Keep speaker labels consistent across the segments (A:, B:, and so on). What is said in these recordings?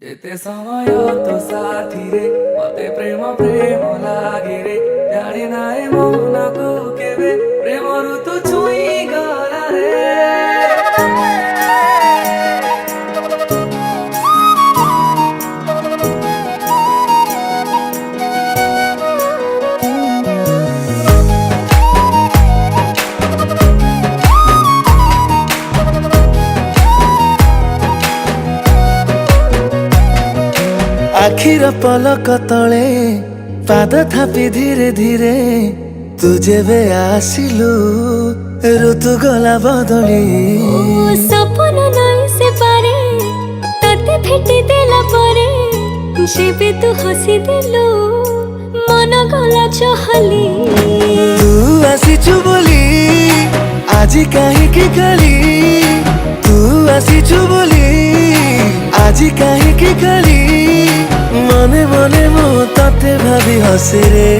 A: जेते समय तो साथी रे मते प्रेम प्रेम लागे रे जाने नाए मन को केबे प्रेम ऋतु छुई गला रे।
B: आखिर पलक तले पाद थापी धीरे धीरे तुझे बे आसिलु ऋतु गला बदली
C: सपन नहीं से पारे तते भेटी देला परे जेबे तू हसी दिलु मन गला चहली
B: तू आसीचु बोली आजी काहे की गली तू आसीचु बोली आजी काहे की गली मने मने मो तते भाभी हसे रे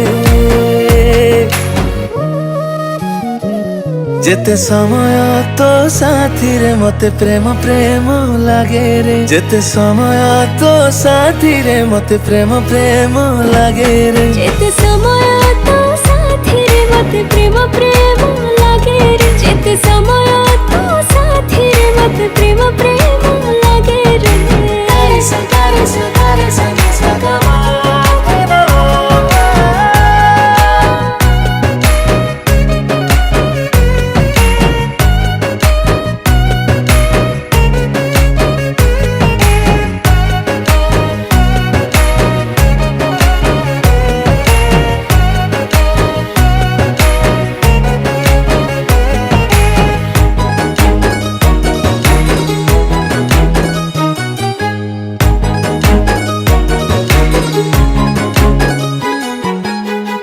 B: जेते समय तो साथी रे मते प्रेम प्रेम लागे रे जेते समय तो साथी रे मते प्रेम प्रेम लागे रे
C: जेते समय तो साथी रे मते प्रेम प्रेम लागे रे जेते समय तो साथी रे मते प्रेम प्रेम लागे रे तारे सा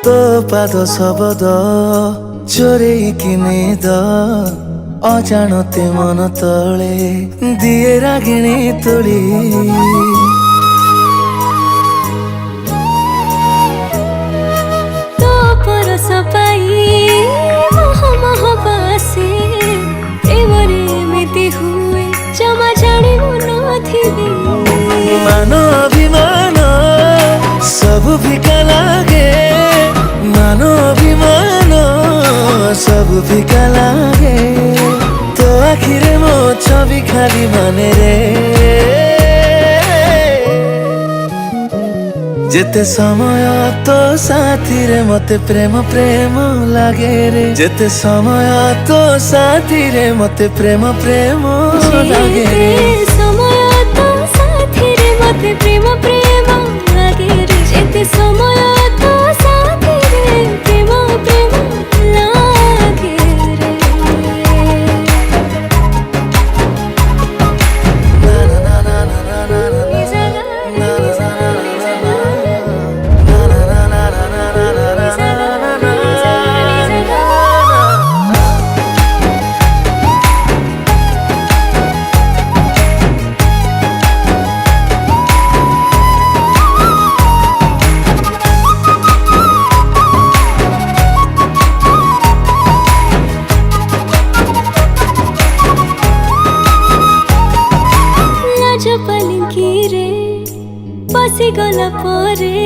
B: तो पाद शब्द चोरेइकी नेद अजाणते मन तले दिए रागिणी तोड़ी
C: तो परस पाई मोह मोह बासे प्रेमरे एमिति हुए जमा जाने नथिबी
B: मान अभिमान सब फिका लागे मान अभिमान सब फिका लागे तो आखिरे मो छवि खाली माने रे जेते समय तो साथी रे मते प्रेम प्रेम लागे रे जेते समय तो साथी रे मते प्रेम प्रेम लागे रे
C: समय तो साथी रे मते प्रेम प्रेम लागे रे जेते समय तो साथी रे प्रेम प्रेम लागे रे बसी गला परे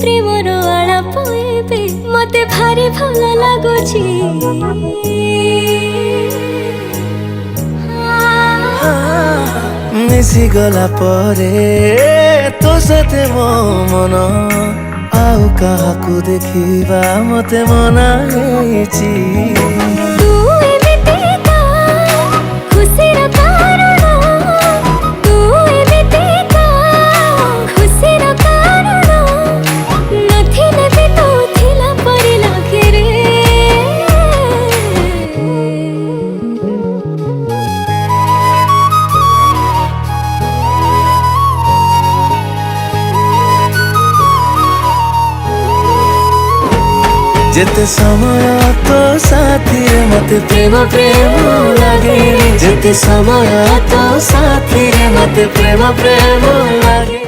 C: प्रेमर आलाप एबे मते भारी भल लागुची
B: मिसी गला परे तो साथे मो मन आउ काहाकु देखिबा मते मना हेछि
C: तू एमिति का खुशीर कारण तू एमिति का खुशीर कारण नथिले भी तो थिला परि लागे रे
B: जेते समय तो साथी रे मते प्रेम प्रेम लागे जेते समय तो साथी रे मते प्रेम प्रेम लागे।